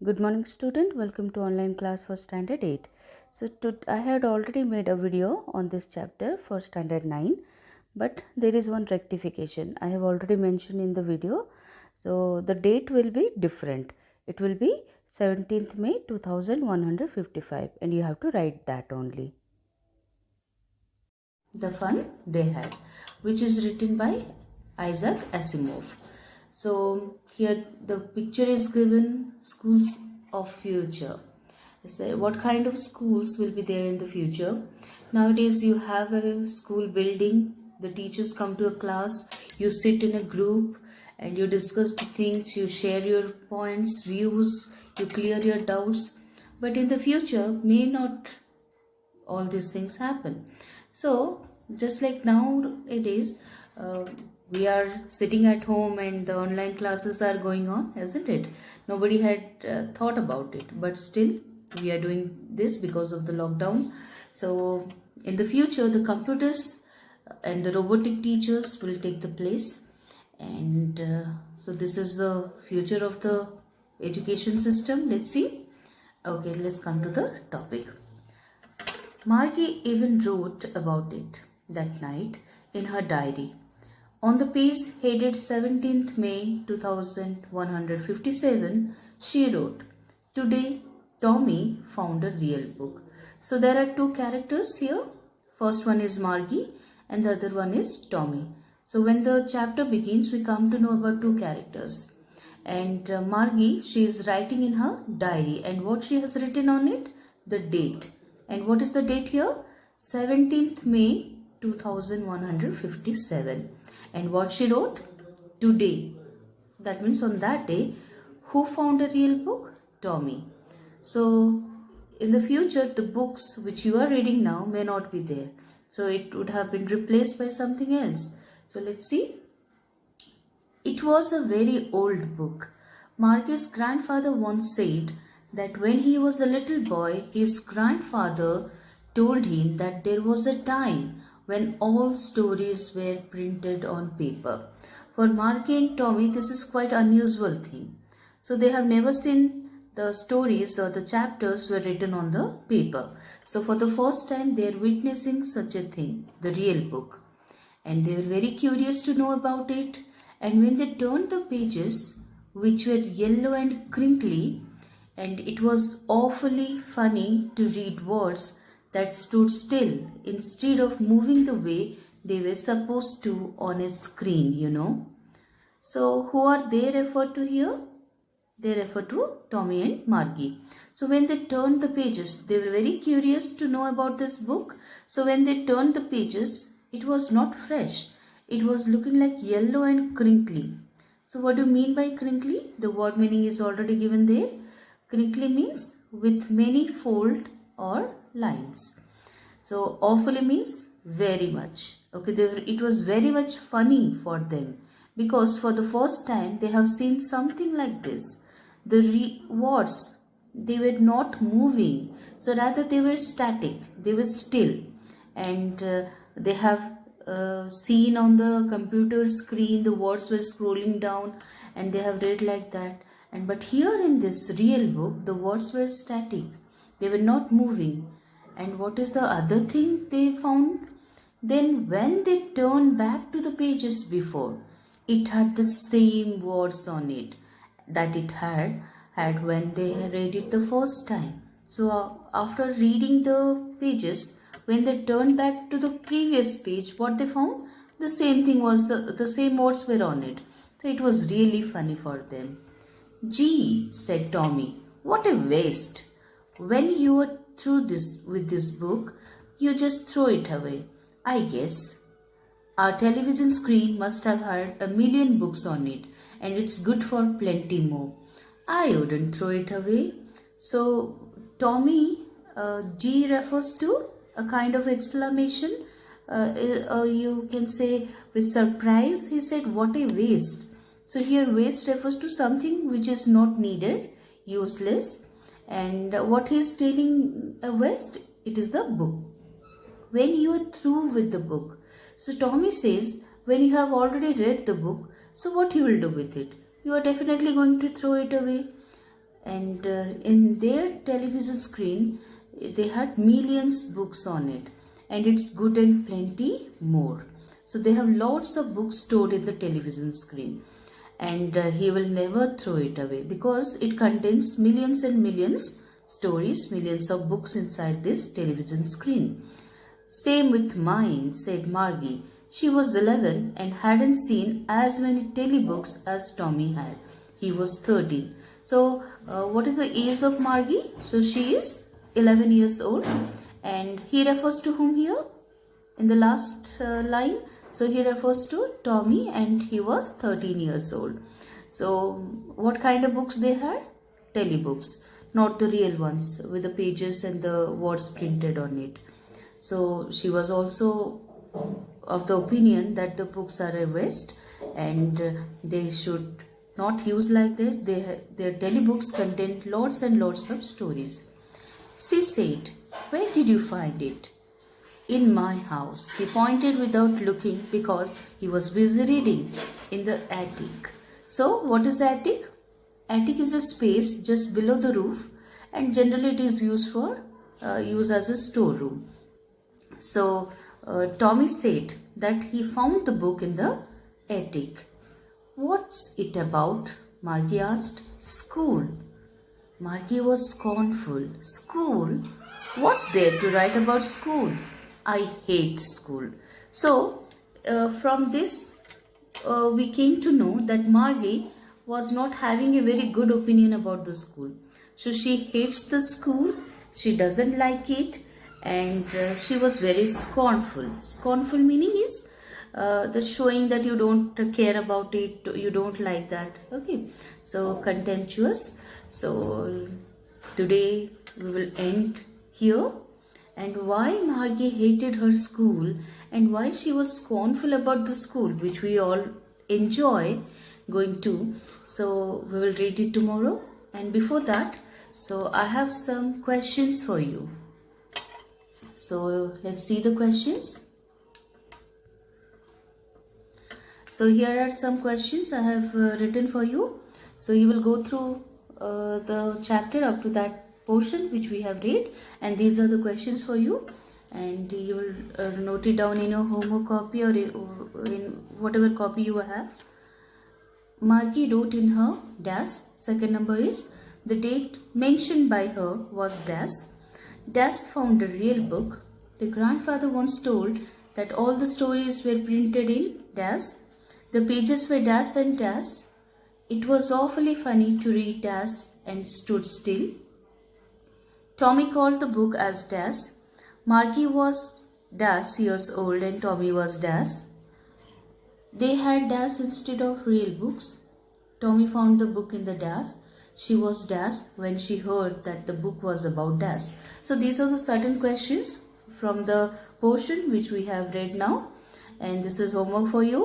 Good morning student, welcome to online class for standard 8. I had already made a video on this chapter for standard 9, but there is one rectification. I have already mentioned in the video, so the date will be different. It will be 17th May 2155 and you have to write that only. The Fun They Had, which is written by Isaac Asimov. So here the picture is given, schools of future. So what kind of schools will be there in the future? Nowadays you have a school building, the teachers come to a class, you sit in a group and you discuss the things, you share your points, views, you clear your doubts. But in the future may not all these things happen. So just like nowadays, we are sitting at home and the online classes are going on, isn't it? Nobody had thought about it, but still we are doing this because of the lockdown. So in the future, the computers and the robotic teachers will take the place, and so this is the future of the education system. Let's see. Okay, let's come to the topic. Margie even wrote about it that night in her diary. On the page headed 17th May 2157, she wrote, "Today, Tommy found a real book." So there are two characters here. First one is Margie and the other one is Tommy. So when the chapter begins, we come to know about two characters. And Margie, she is writing in her diary, and what she has written on it? The date. And what is the date here? 17th May 2157. And what she wrote? Today. That means on that day, who found a real book? Tommy. So in the future, the books which you are reading now may not be there. So it would have been replaced by something else. So let's see. It was a very old book. Margie's grandfather once said that when he was a little boy, his grandfather told him that there was a time when all stories were printed on paper. For Margie and Tommy, this is quite unusual thing. So they have never seen the stories or the chapters were written on the paper. So for the first time, they are witnessing such a thing, the real book. And they were very curious to know about it. And when they turned the pages, which were yellow and crinkly, and it was awfully funny to read words that stood still instead of moving the way they were supposed to on a screen, you know. So who are they referred to here? They refer to Tommy and Margie. So when they turned the pages, they were very curious to know about this book. So when they turned the pages, it was not fresh. It was looking like yellow and crinkly. So what do you mean by crinkly? The word meaning is already given there. Crinkly means with many fold or lines. So awfully means very much. Okay, it was very much funny for them because for the first time they have seen something like this. The words, they were not moving. So rather they were static. They were still. And they have seen on the computer screen the words were scrolling down and they have read like that. And but here in this real book, the words were static. They were not moving. And what is the other thing they found? Then when they turned back to the pages before, it had the same words on it that it had when they read it the first time. So after reading the pages, when they turned back to the previous page, what they found? The same thing was, the same words were on it. So it was really funny for them. "Gee," said Tommy, "what a waste. When you are through with this book, you just throw it away, I guess. Our television screen must have had 1,000,000 books on it, and it's good for plenty more. I wouldn't throw it away." So Tommy, G refers to a kind of exclamation, you can say with surprise. He said, "What a waste." So here waste refers to something which is not needed, useless. And what he is telling a waste, it is the book. When you are through with the book. So Tommy says, when you have already read the book, so what you will do with it? You are definitely going to throw it away. and in their television screen they had millions books on it, and it's good and plenty more. So they have lots of books stored in the television screen, and he will never throw it away because it contains millions and millions stories, millions of books inside this television screen. Same with mine, said Margie. She was 11 and hadn't seen as many telebooks as Tommy had. He was 13. So what is the age of Margie? So she is 11 years old, and he refers to whom here in the last line? So he refers to Tommy, and he was 13 years old. So what kind of books they had? Telebooks, not the real ones with the pages and the words printed on it. So she was also of the opinion that the books are a waste and they should not use like this. Their telebooks contain lots and lots of stories. She said, "Where did you find it?" "In my house." He pointed without looking because he was busy reading. "In the attic." So what is attic? Attic is a space just below the roof, and generally it is used for use as a storeroom. So Tommy said that he found the book in the attic. "What's it about?" Margie asked. "School." Margie was scornful. "School? What's there to write about school? I hate school." So from this we came to know that Margie was not having a very good opinion about the school. So she hates the school, she doesn't like it, and she was very scornful. Scornful meaning is the showing that you don't care about it, you don't like that. Okay, so contemptuous. So today we will end here, and why Margie hated her school and why she was scornful about the school, which we all enjoy going to. So we will read it tomorrow, and before that, so I have some questions for you. So let's see the questions. So here are some questions I have written for you. So you will go through the chapter up to that portion which we have read, and these are the questions for you, and you will note it down in your homework copy or in whatever copy you have. Margie wrote in her dash. Second number is the date mentioned by her was dash. Dash found a real book. The grandfather once told that all the stories were printed in dash. The pages were dash and dash. It was awfully funny to read dash and stood still. Tommy called the book as dash. Margie was dash years old and Tommy was dash. They had dash instead of real books. Tommy found the book in the dash. She was dash when she heard that the book was about dash. So these are the certain questions from the portion which we have read now, and this is homework for you.